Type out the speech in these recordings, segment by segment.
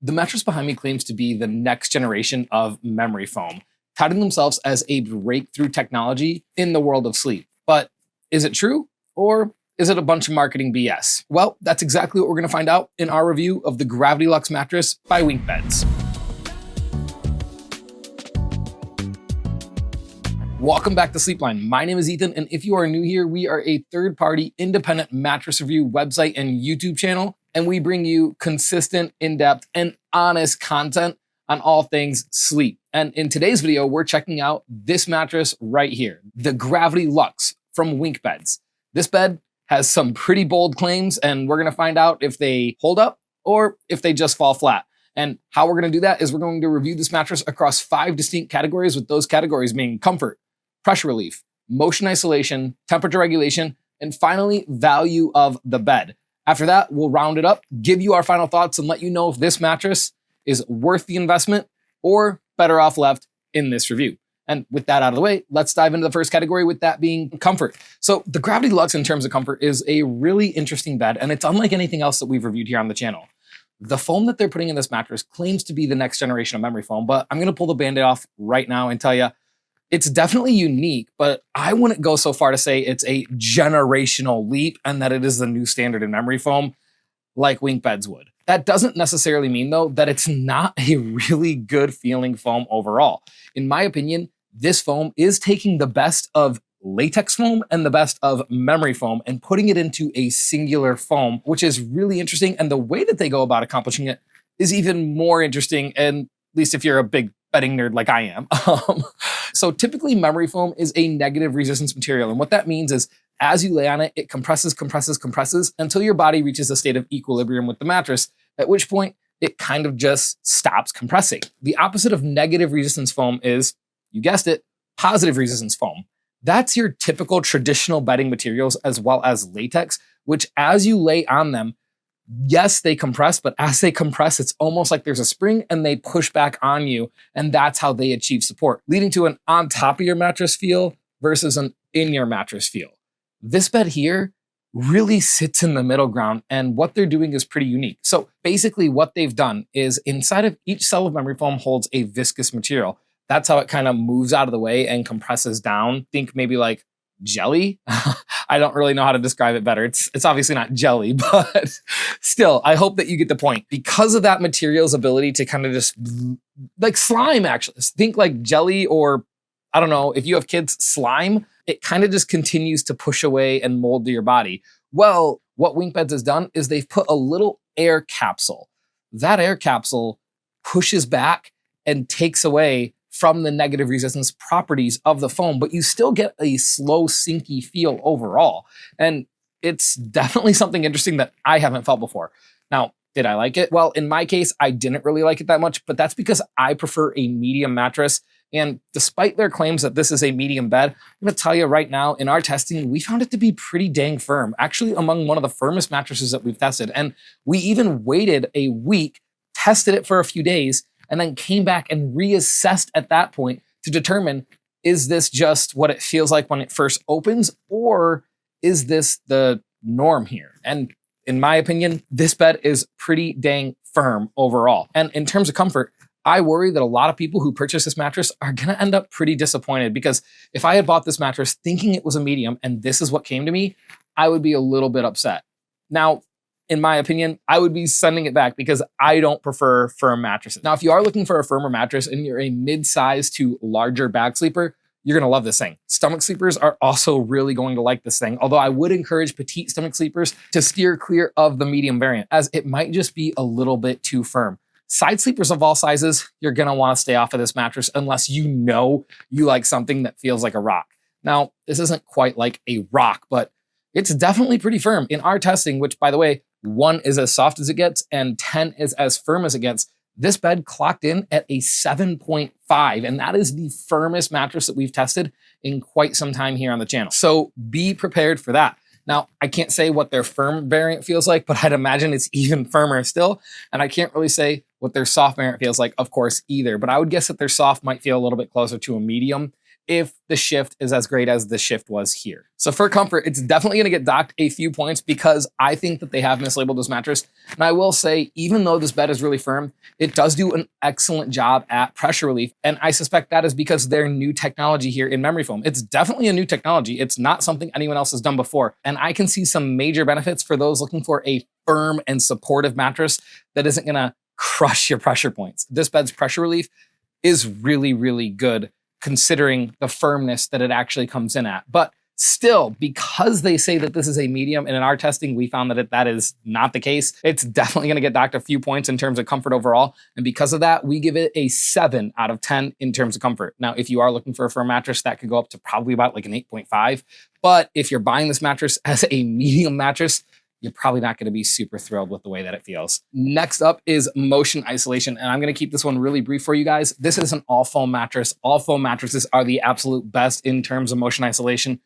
The mattress behind me claims to be the next generation of memory foam, touting themselves as a breakthrough technology in the world of sleep. But is it true? Or is it a bunch of marketing BS? Well, that's exactly what we're gonna find out in our review of the GravityLux mattress by Winkbeds. Welcome back to Sleepline. My name is Ethan, and if you are new here, we are a third-party independent mattress review website and YouTube channel, and we bring you consistent, in-depth, and honest content on all things sleep. And in today's video, we're checking out this mattress right here, the GravityLux from Winkbeds. This bed has some pretty bold claims, and we're gonna find out if they hold up or if they just fall flat. And how we're gonna do that is we're going to review this mattress across 5 distinct categories, with those categories being comfort, pressure relief, motion isolation, temperature regulation, and finally, value of the bed. After that, we'll round it up, give you our final thoughts, and let you know if this mattress is worth the investment or better off left in this review. And with that out of the way, let's dive into the first category, with that being comfort. So the GravityLux, in terms of comfort, is a really interesting bed, and it's unlike anything else that we've reviewed here on the channel. The foam that they're putting in this mattress claims to be the next generation of memory foam, but I'm gonna pull the Band-Aid off right now and tell you, it's definitely unique, but I wouldn't go so far to say it's a generational leap and that it is the new standard in memory foam like Winkbeds would. That doesn't necessarily mean, though, that it's not a really good feeling foam overall. In my opinion, this foam is taking the best of latex foam and the best of memory foam and putting it into a singular foam, which is really interesting. And the way that they go about accomplishing it is even more interesting, and at least if you're a big bedding nerd like I am. So typically memory foam is a negative resistance material. And what that means is as you lay on it, it compresses until your body reaches a state of equilibrium with the mattress, at which point it kind of just stops compressing. The opposite of negative resistance foam is, you guessed it, positive resistance foam. That's your typical traditional bedding materials as well as latex, which as you lay on them, yes, they compress, but as they compress, it's almost like there's a spring and they push back on you. And that's how they achieve support, leading to an on top of your mattress feel versus an in your mattress feel. This bed here really sits in the middle ground, and what they're doing is pretty unique. So basically what they've done is inside of each cell of memory foam holds a viscous material. That's how it kind of moves out of the way and compresses down. Think maybe like jelly. I don't really know how to describe it better. It's obviously not jelly, but still, I hope that you get the point. Because of that material's ability to kind of just, like slime actually, think like jelly, or I don't know, if you have kids, slime, it kind of just continues to push away and mold to your body. Well, what Winkbeds has done is they've put a little air capsule. That air capsule pushes back and takes away from the negative resistance properties of the foam, but you still get a slow, sinky feel overall. And it's definitely something interesting that I haven't felt before. Now, did I like it? Well, in my case, I didn't really like it that much, but that's because I prefer a medium mattress. And despite their claims that this is a medium bed, I'm gonna tell you right now, in our testing, we found it to be pretty dang firm, actually among one of the firmest mattresses that we've tested. And we even waited a week, tested it for a few days, and then came back and reassessed at that point to determine, is this just what it feels like when it first opens, or is this the norm here? And in my opinion, this bed is pretty dang firm overall. And in terms of comfort, I worry that a lot of people who purchase this mattress are gonna end up pretty disappointed, because if I had bought this mattress thinking it was a medium and this is what came to me, I would be a little bit upset. Now, in my opinion, I would be sending it back because I don't prefer firm mattresses. Now, if you are looking for a firmer mattress and you're a mid-size to larger back sleeper, you're gonna love this thing. Stomach sleepers are also really going to like this thing, although I would encourage petite stomach sleepers to steer clear of the medium variant, as it might just be a little bit too firm. Side sleepers of all sizes, you're gonna wanna stay off of this mattress unless you know you like something that feels like a rock. Now, this isn't quite like a rock, but it's definitely pretty firm. In our testing, which by the way, 1 is as soft as it gets and 10 is as firm as it gets, this bed clocked in at a 7.5, and that is the firmest mattress that we've tested in quite some time here on the channel. So be prepared for that. Now, I can't say what their firm variant feels like, but I'd imagine it's even firmer still. And I can't really say what their soft variant feels like, of course, either. But I would guess that their soft might feel a little bit closer to a medium if the shift is as great as the shift was here. So for comfort, it's definitely gonna get docked a few points because I think that they have mislabeled this mattress. And I will say, even though this bed is really firm, it does do an excellent job at pressure relief. And I suspect that is because their new technology here in memory foam. It's definitely a new technology. It's not something anyone else has done before. And I can see some major benefits for those looking for a firm and supportive mattress that isn't gonna crush your pressure points. This bed's pressure relief is really, really good considering the firmness that it actually comes in at. But still, because they say that this is a medium, and in our testing, we found that that is not the case, it's definitely gonna get docked a few points in terms of comfort overall. And because of that, we give it a 7 out of 10 in terms of comfort. Now, if you are looking for a firm mattress, that could go up to probably about like an 8.5. But if you're buying this mattress as a medium mattress, you're probably not going to be super thrilled with the way that it feels. Next up is motion isolation, and I'm going to keep this one really brief for you guys. This is an all foam mattress. All foam mattresses are the absolute best in terms of motion isolation.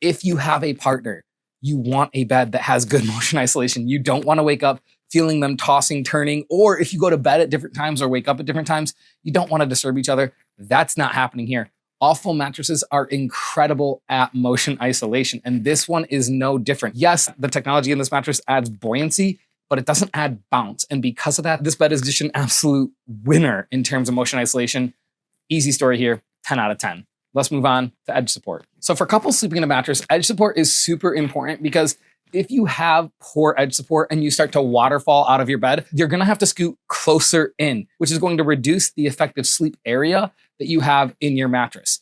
If you have a partner, you want a bed that has good motion isolation. You don't want to wake up feeling them tossing, turning, or if you go to bed at different times or wake up at different times, you don't want to disturb each other. That's not happening here. All foam mattresses are incredible at motion isolation, and this one is no different. Yes, the technology in this mattress adds buoyancy, but it doesn't add bounce. And because of that, this bed is just an absolute winner in terms of motion isolation. Easy story here, 10 out of 10. Let's move on to edge support. So for couples sleeping in a mattress, edge support is super important because if you have poor edge support and you start to waterfall out of your bed, you're gonna have to scoot closer in, which is going to reduce the effective sleep area that you have in your mattress.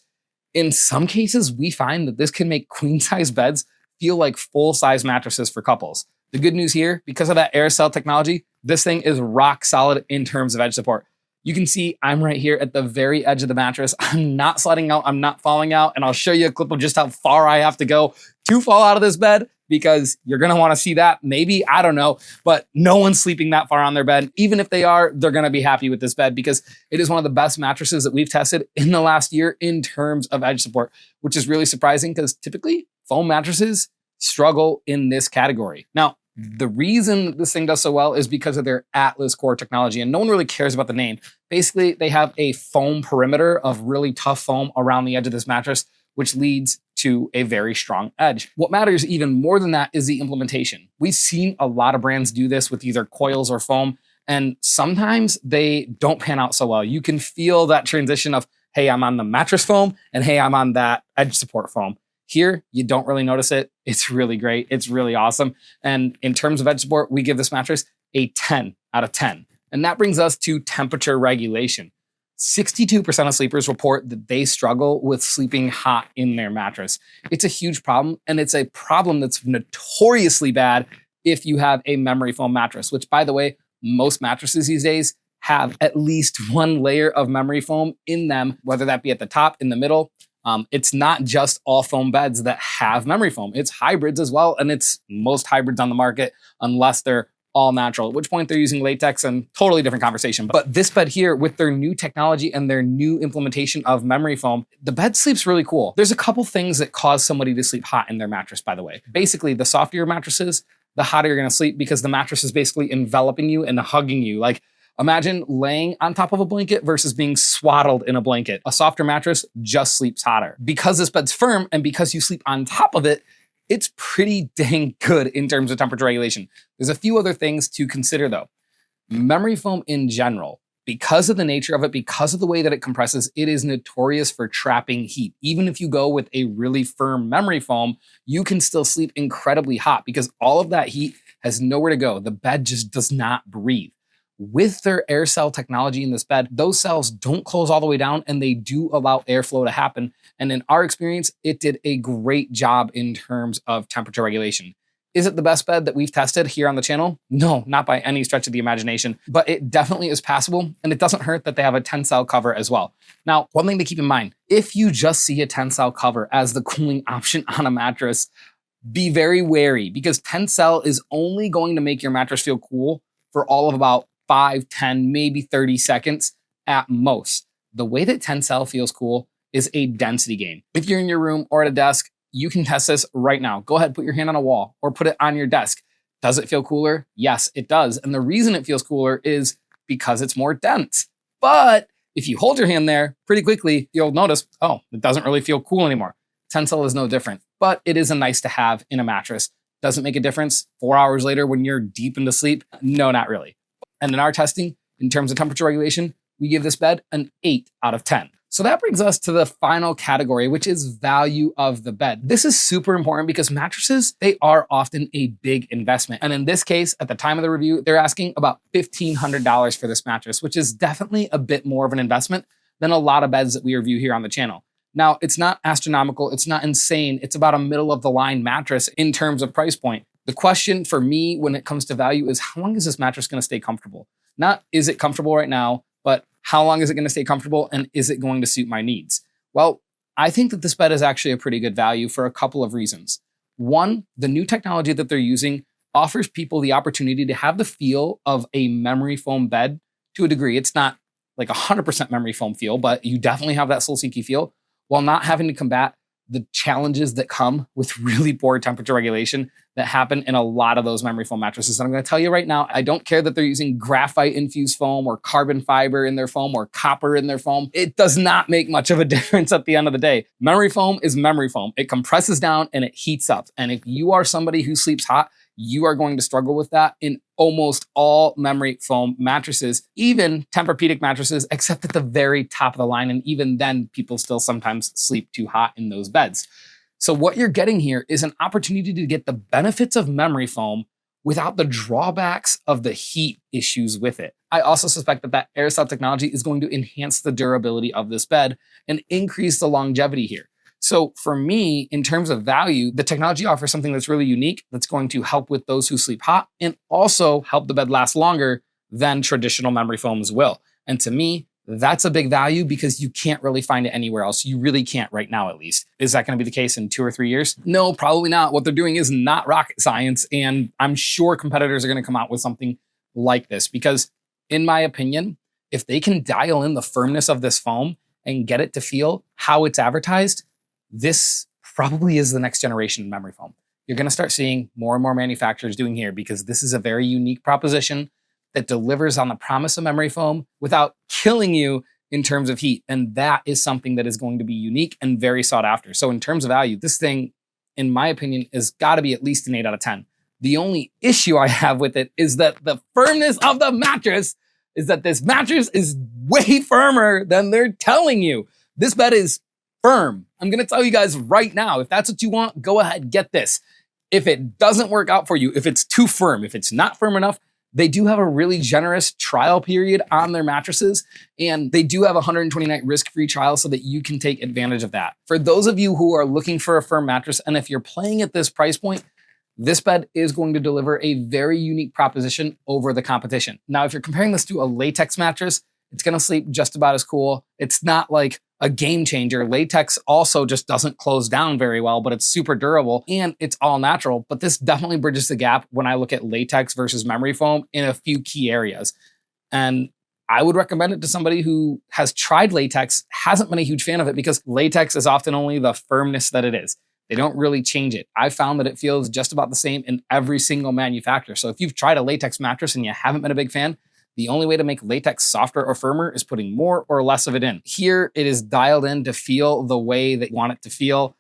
In some cases, we find that this can make queen size beds feel like full size mattresses for couples. The good news here, because of that air cell technology, this thing is rock solid in terms of edge support. You can see I'm right here at the very edge of the mattress. I'm not sliding out, I'm not falling out, and I'll show you a clip of just how far I have to go to fall out of this bed, because you're gonna wanna see that. Maybe, I don't know, but no one's sleeping that far on their bed. Even if they are, they're gonna be happy with this bed because it is one of the best mattresses that we've tested in the last year in terms of edge support, which is really surprising because typically foam mattresses struggle in this category. Now, the reason this thing does so well is because of their Atlas core technology, and no one really cares about the name. Basically, they have a foam perimeter of really tough foam around the edge of this mattress, which leads to a very strong edge. What matters even more than that is the implementation. We've seen a lot of brands do this with either coils or foam, and sometimes they don't pan out so well. You can feel that transition of, hey, I'm on the mattress foam, and hey, I'm on that edge support foam. Here, you don't really notice it. It's really great. It's really awesome. And in terms of edge support, we give this mattress a 10 out of 10. And that brings us to temperature regulation. 62% of sleepers report that they struggle with sleeping hot in their mattress. It's a huge problem, and it's a problem that's notoriously bad if you have a memory foam mattress, which, by the way, most mattresses these days have at least one layer of memory foam in them, whether that be at the top, in the middle. It's not just all foam beds that have memory foam. It's hybrids as well, and it's most hybrids on the market unless they're all natural, at which point they're using latex, and totally different conversation. But this bed here, with their new technology and their new implementation of memory foam, the bed sleeps really cool. There's a couple things that cause somebody to sleep hot in their mattress, by the way. Basically, the softer your mattress is, the hotter you're gonna sleep because the mattress is basically enveloping you and hugging you. Like, imagine laying on top of a blanket versus being swaddled in a blanket. A softer mattress just sleeps hotter. Because this bed's firm and because you sleep on top of it, it's pretty dang good in terms of temperature regulation. There's a few other things to consider though. Memory foam in general, because of the nature of it, because of the way that it compresses, it is notorious for trapping heat. Even if you go with a really firm memory foam, you can still sleep incredibly hot because all of that heat has nowhere to go. The bed just does not breathe. With their air cell technology in this bed, those cells don't close all the way down and they do allow airflow to happen. And in our experience, it did a great job in terms of temperature regulation. Is it the best bed that we've tested here on the channel? No, not by any stretch of the imagination, but it definitely is passable, and it doesn't hurt that they have a tensile cover as well. Now, one thing to keep in mind, if you just see a tensile cover as the cooling option on a mattress, be very wary because tensile is only going to make your mattress feel cool for all of about 5, 10, maybe 30 seconds at most. The way that tensile feels cool is a density game. If you're in your room or at a desk, you can test this right now. Go ahead, put your hand on a wall or put it on your desk. Does it feel cooler? Yes, it does. And the reason it feels cooler is because it's more dense. But If you hold your hand there pretty quickly, you'll notice, oh, it doesn't really feel cool anymore. Tensile is no different, but it is a nice to have in a mattress. Doesn't make a difference 4 hours later when you're deep into sleep. No, not really. And in our testing, in terms of temperature regulation, we give this bed an 8 out of 10. So that brings us to the final category, which is value of the bed. This is super important because mattresses, they are often a big investment. And in this case, at the time of the review, they're asking about $1,500 for this mattress, which is definitely a bit more of an investment than a lot of beds that we review here on the channel. Now, it's not astronomical, it's not insane. It's about a middle of the line mattress in terms of price point. The question for me when it comes to value is how long is this mattress gonna stay comfortable? Not is it comfortable right now, but how long is it gonna stay comfortable and is it going to suit my needs? Well, I think that this bed is actually a pretty good value for a couple of reasons. One, the new technology that they're using offers people the opportunity to have the feel of a memory foam bed to a degree. It's not like 100% memory foam feel, but you definitely have that Solsinki feel while not having to combat the challenges that come with really poor temperature regulation that happen in a lot of those memory foam mattresses. And I'm gonna tell you right now, I don't care that they're using graphite infused foam or carbon fiber in their foam or copper in their foam. It does not make much of a difference at the end of the day. Memory foam is memory foam. It compresses down and it heats up. And if you are somebody who sleeps hot, you are going to struggle with that in almost all memory foam mattresses, even Tempur-Pedic mattresses, except at the very top of the line. And even then, people still sometimes sleep too hot in those beds. So what you're getting here is an opportunity to get the benefits of memory foam without the drawbacks of the heat issues with it. I also suspect that that air cell technology is going to enhance the durability of this bed and increase the longevity here. So for me, in terms of value, the technology offers something that's really unique that's going to help with those who sleep hot and also help the bed last longer than traditional memory foams will. And to me, that's a big value because you can't really find it anywhere else. You really can't right now, at least. Is that going to be the case in 2 or 3 years? No, probably not. What they're doing is not rocket science. And I'm sure competitors are going to come out with something like this because in my opinion, if they can dial in the firmness of this foam and get it to feel how it's advertised, this probably is the next generation of memory foam. You're going to start seeing more and more manufacturers doing here because this is a very unique proposition that delivers on the promise of memory foam without killing you in terms of heat. And that is something that is going to be unique and very sought after. So in terms of value, this thing, in my opinion, has got to be at least an 8 out of 10. The only issue I have with it is that the firmness of the mattress is that this mattress is way firmer than they're telling you. This bed is firm. I'm going to tell you guys right now, if that's what you want, go ahead, get this. If it doesn't work out for you, if it's too firm, if it's not firm enough, they do have a really generous trial period on their mattresses, and they do have a 120-night risk-free trial so that you can take advantage of that. For those of you who are looking for a firm mattress, and if you're playing at this price point, this bed is going to deliver a very unique proposition over the competition. Now, if you're comparing this to a latex mattress, it's going to sleep just about as cool. It's not like a game changer. Latex also just doesn't close down very well, but it's super durable and it's all natural. But this definitely bridges the gap when I look at latex versus memory foam in a few key areas. And I would recommend it to somebody who has tried latex, hasn't been a huge fan of it because latex is often only the firmness that it is. They don't really change it. I found that it feels just about the same in every single manufacturer. So if you've tried a latex mattress and you haven't been a big fan, the only way to make latex softer or firmer is putting more or less of it in. Here, it is dialed in to feel the way that you want it to feel,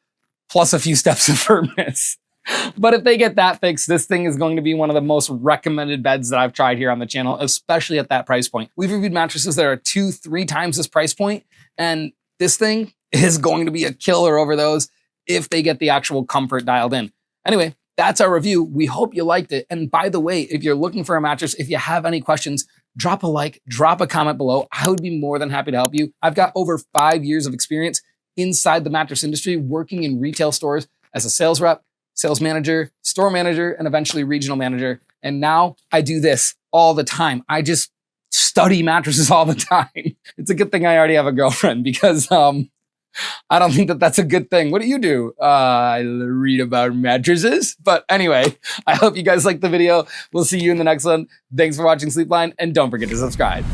plus a few steps of firmness. But if they get that fixed, this thing is going to be one of the most recommended beds that I've tried here on the channel, especially at that price point. We've reviewed mattresses that are 2-3 times this price point, and this thing is going to be a killer over those if they get the actual comfort dialed in. Anyway, that's our review. We hope you liked it. And by the way, if you're looking for a mattress, if you have any questions, drop a like, drop a comment below. I would be more than happy to help you. I've got over 5 years of experience inside the mattress industry, working in retail stores as a sales rep, sales manager, store manager, and eventually regional manager. And now I do this all the time. I just study mattresses all the time. It's a good thing I already have a girlfriend because I don't think that that's a good thing. What do? I read about mattresses. But anyway, I hope you guys liked the video. We'll see you in the next one. Thanks for watching Sleepline, and don't forget to subscribe.